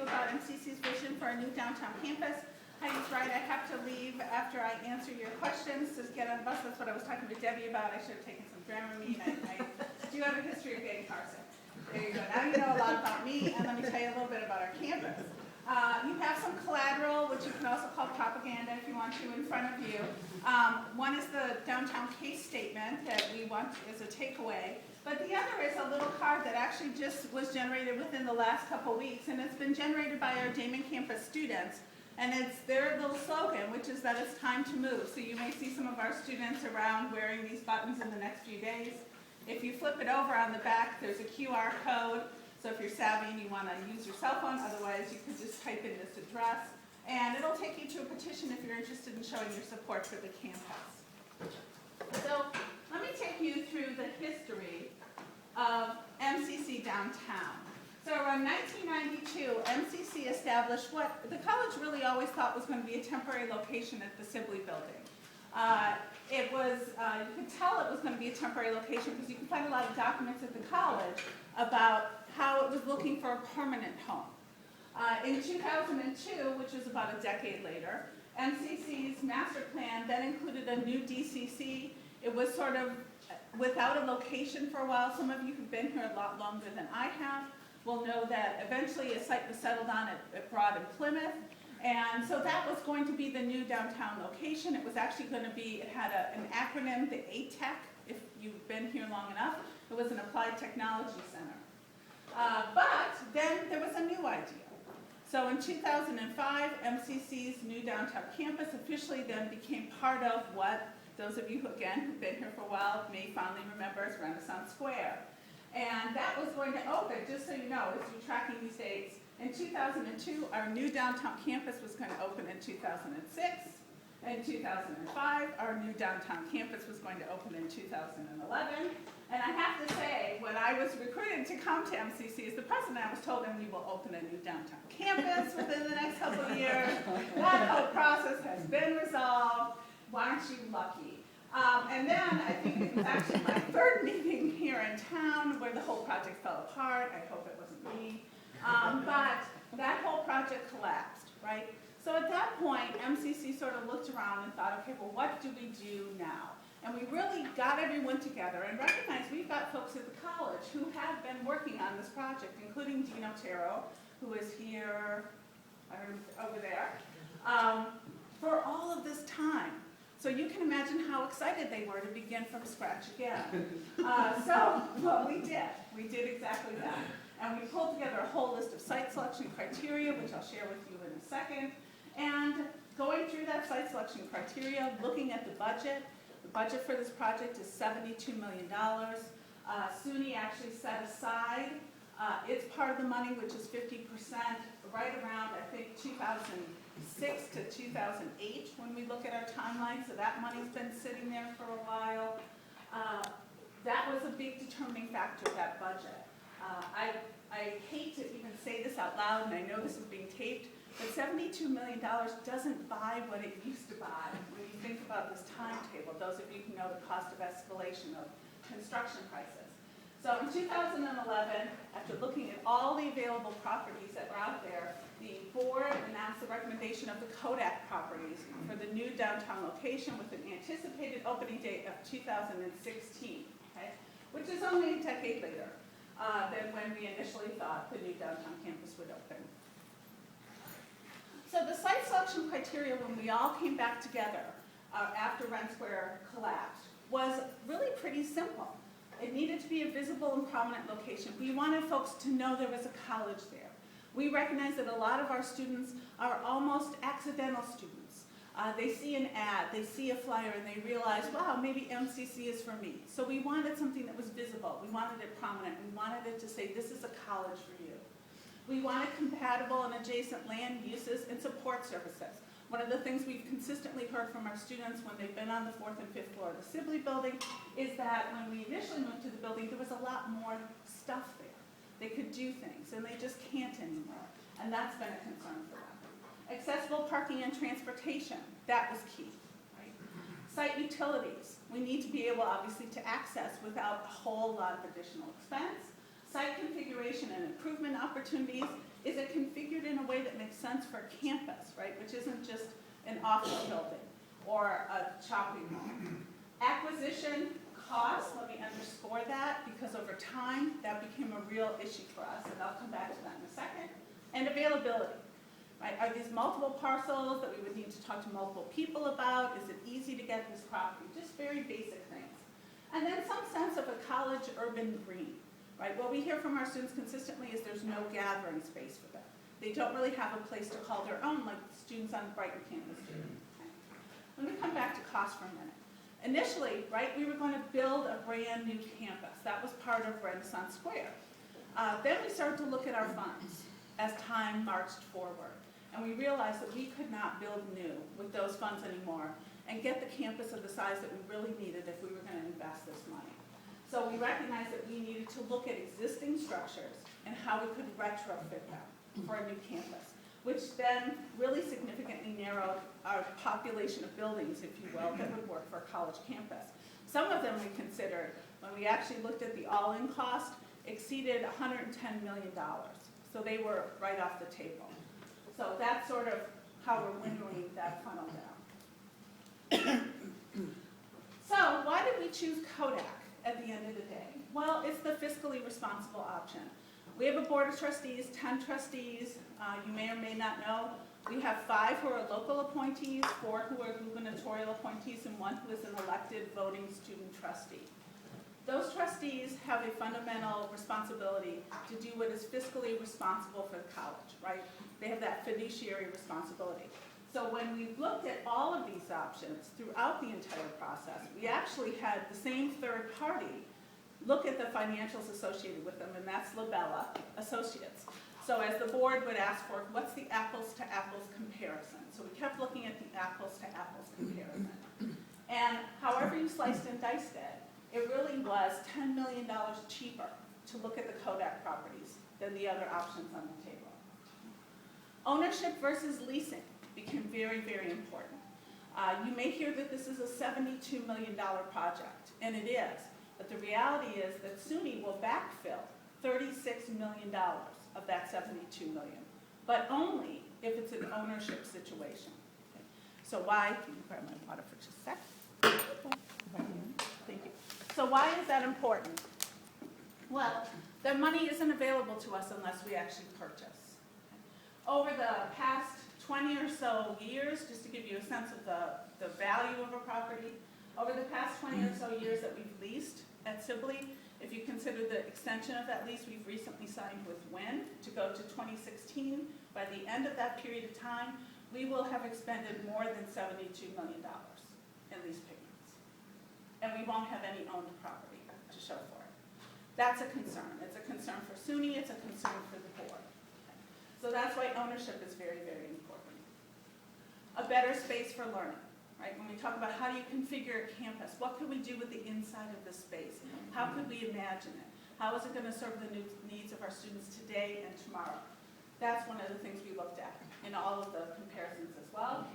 you about MCC's vision for a new downtown campus. Heidi's right, I have to leave after I answer your questions to get on the bus. That's what I was talking to Debbie about. I should have taken some Dramamine. I do have a history of getting car sick. There you go. Now you know a lot about me, and let me tell you a little bit about our campus. You have some collateral, which you can also call propaganda if you want to, in front of you. One is the downtown case statement that we want as a takeaway. But the other is a little card that actually just was generated within the last couple weeks, and it's been generated by our Damon campus students. And it's their little slogan, which is that it's time to move. So you may see some of our students around wearing these buttons in the next few days. If you flip it over on the back, there's a QR code. So if you're savvy and you want to use your cell phone, otherwise you could just type in this address. And it'll take you to a petition if you're interested in showing your support for the campus. So let me take you through the history of MCC downtown. So around 1992, MCC established what the college really always thought was going to be a temporary location at the Sibley building. You could tell it was going to be a temporary location because you can find a lot of documents at the college about how it was looking for a permanent home. In 2002, which is about a decade later, MCC's master plan then included a new DCC. It was sort of without a location for a while. Some of you who've been here a lot longer than I have will know that eventually a site was settled on at Broad and Plymouth. And so that was going to be the new downtown location. It was actually going to be, it had an acronym, the ATEC, if you've been here long enough. It was an Applied Technology Center. But then there was a new idea. So in 2005, MCC's new downtown campus officially then became part of what those of you, again, who've been here for a while may fondly remember as Renaissance Square. And that was going to open, just so you know, as you're tracking these dates, in 2002, our new downtown campus was going to open in 2006. In 2005, our new downtown campus was going to open in 2011. And I have to say, when I was recruited to come to MCC as the president, I was told that we will open a new downtown campus within the next couple of years. That whole process has been resolved. Aren't you lucky? And then I think it was actually my third meeting here in town where the whole project fell apart. I hope it wasn't me. But that whole project collapsed, right? So at that point, MCC sort of looked around and thought, okay, well, what do we do now? And we really got everyone together and recognized we've got folks at the college who have been working on this project, including Dean Otero, who is here, over there, for all of this time. So you can imagine how excited they were to begin from scratch again. So what we did exactly that. And we pulled together a whole list of site selection criteria, which I'll share with you in a second. And going through that site selection criteria, looking at the budget for this project is $72 million. SUNY actually set aside its part of the money, which is 50%, right around, I think, 2006 to 2008 when we look at our timeline. So that money's been sitting there for a while. That was a big determining factor, that budget. I hate to even say this out loud, and I know this is being taped, but $72 million doesn't buy what it used to buy when you think about this timetable, those of you who know the cost of escalation of construction prices. So in 2011, after looking at all the available properties that were out there, the board announced the recommendation of the Kodak properties for the new downtown location with an anticipated opening date of 2016, okay? Which is only a decade later than when we initially thought the new downtown campus would open. So the site selection criteria when we all came back together after Ren Square collapsed was really pretty simple. It needed to be a visible and prominent location. We wanted folks to know there was a college there. We recognize that a lot of our students are almost accidental students. They see an ad, they see a flyer, and they realize, wow, maybe MCC is for me. So we wanted something that was visible. We wanted it prominent. We wanted it to say, this is a college for you. We wanted compatible and adjacent land uses and support services. One of the things we've consistently heard from our students when they've been on the 4th and 5th floor of the Sibley building is that when we initially moved to the building, there was a lot more stuff there. They could do things, and they just can't anymore. And that's been a concern for them. Accessible parking and transportation, that was key, right? Site utilities, we need to be able, obviously, to access without a whole lot of additional expense. Site configuration and improvement opportunities, is it configured in a sense for campus, right, which isn't just an office building or a shopping mall. Acquisition cost, let me underscore that, because over time, that became a real issue for us, and I'll come back to that in a second. And availability, right? Are these multiple parcels that we would need to talk to multiple people about? Is it easy to get this property? Just very basic things. And then some sense of a college urban green, right? What we hear from our students consistently is there's no gathering space for them. They don't really have a place to call their own, like the students on the Brighton campus do. Okay. Let me come back to cost for a minute. Initially, right, we were going to build a brand new campus. That was part of Renaissance Square. Then we started to look at our funds as time marched forward. And we realized that we could not build new with those funds anymore and get the campus of the size that we really needed if we were going to invest this money. So we recognized that we needed to look at existing structures and how we could retrofit them for a new campus, which then really significantly narrowed our population of buildings, if you will, that would work for a college campus. Some of them we considered, when we actually looked at the all-in cost, exceeded $110 million. So they were right off the table. So that's sort of how we're windowing that funnel down. So why did we choose Kodak at the end of the day? Well, it's the fiscally responsible option. We have a board of trustees, 10 trustees. You may or may not know. We have 5 who are local appointees, 4 who are gubernatorial appointees, and 1 who is an elected voting student trustee. Those trustees have a fundamental responsibility to do what is fiscally responsible for the college, right? They have that fiduciary responsibility. So when we looked at all of these options throughout the entire process, we actually had the same third party look at the financials associated with them, and that's Labella Associates. So as the board would ask for, what's the apples to apples comparison? So we kept looking at the apples to apples comparison. And however you sliced and diced it, it really was $10 million cheaper to look at the Kodak properties than the other options on the table. Ownership versus leasing became very, very important. You may hear that this is a $72 million project, and it is. But the reality is that SUNY will backfill $36 million of that $72 million, but only if it's an ownership situation. Okay. So why, can you grab my water for just a sec? Thank you. So why is that important? Well, the money isn't available to us unless we actually purchase. Over the past 20 or so years, just to give you a sense of the value of a property, over the past 20 or so years that we've leased at Sibley, if you consider the extension of that lease, we've recently signed with WIN to go to 2016. By the end of that period of time, we will have expended more than $72 million in lease payments. And we won't have any owned property to show for it. That's a concern. It's a concern for SUNY, it's a concern for the board. Okay. So that's why ownership is very, very important. A better space for learning. Right? When we talk about how do you configure a campus, what could we do with the inside of the space? How could we imagine it? How is it going to serve the needs of our students today and tomorrow? That's one of the things we looked at in all of the comparisons as well.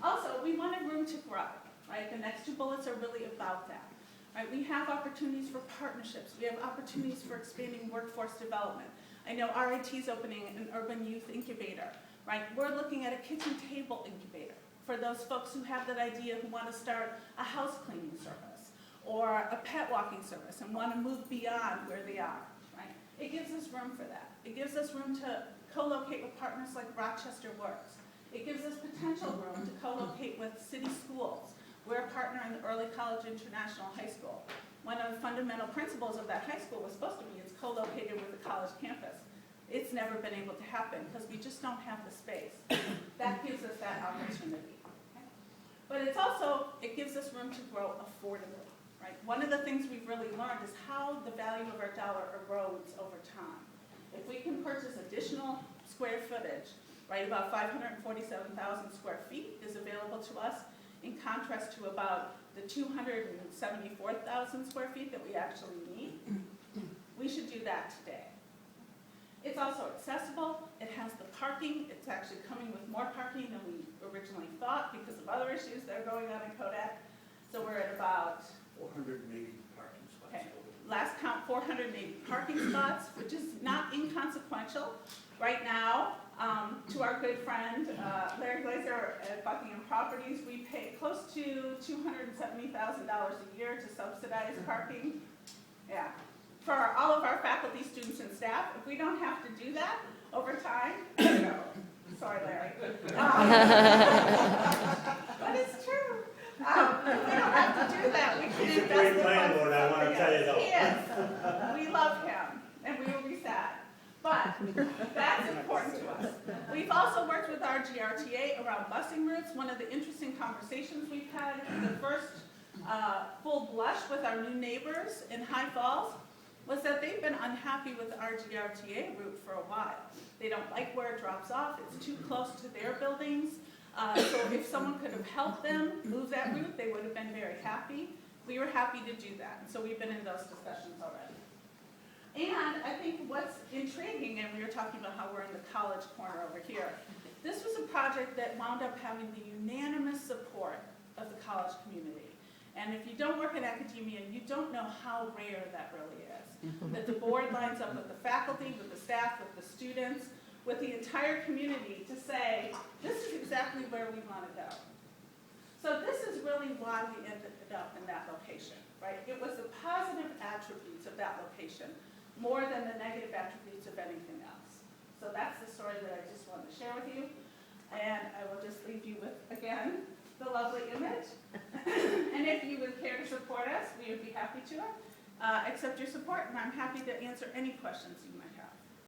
Also, we wanted room to grow. Right? The next 2 bullets are really about that. Right? We have opportunities for partnerships. We have opportunities for expanding workforce development. I know RIT is opening an urban youth incubator. Right? We're looking at a kitchen table incubator for those folks who have that idea, who want to start a house cleaning service or a pet walking service and want to move beyond where they are, right? It gives us room for that. It gives us room to co-locate with partners like Rochester Works. It gives us potential room to co-locate with city schools. We're a partner in the Early College International High School. One of the fundamental principles of that high school was supposed to be it's co-located with the college campus. It's never been able to happen because we just don't have the space. That gives us that opportunity. Okay? But it's also, it gives us room to grow affordably. Right? One of the things we've really learned is how the value of our dollar erodes over time. If we can purchase additional square footage, right, about 547,000 square feet is available to us, in contrast to about the 274,000 square feet that we actually need, we should do that today. It's also accessible. It has the parking. It's actually coming with more parking than we originally thought because of other issues that are going on in Kodak. So we're at about 480 parking spots. Okay. Last count, 480 parking spots, which is not inconsequential. Right now, to our our good friend, Larry Glazer at Buckingham Properties, we pay close to $270,000 a year to subsidize parking. Yeah, for all of our faculty, students, and staff. If we don't have to do that over time, sorry, Larry. But it's true. If we don't have to do that, we can He's a invest great the funds landlord, in I want to something tell you else. though. He is. We love him, and we will be sad. But that's important to us. We've also worked with our GRTA around busing routes. One of the interesting conversations we've had, the first full blush with our new neighbors in High Falls, was that they've been unhappy with our GRTA route for a while. They don't like where it drops off. It's too close to their buildings. So if someone could have helped them move that route, they would have been very happy. We were happy to do that, and so we've been in those discussions already. And I think what's intriguing, and we were talking about how we're in the college corner over here, this was a project that wound up having the unanimous support of the college community. And if you don't work in academia, you don't know how rare that really is. That the board lines up with the faculty, with the staff, with the students, with the entire community to say, this is exactly where we want to go. So this is really why we ended up in that location, right? It was the positive attributes of that location more than the negative attributes of anything else. So that's the story that I just wanted to share with you. And I will just leave you with, again, the lovely image. And if you would care to support us, we would be happy to accept your support, and I'm happy to answer any questions you might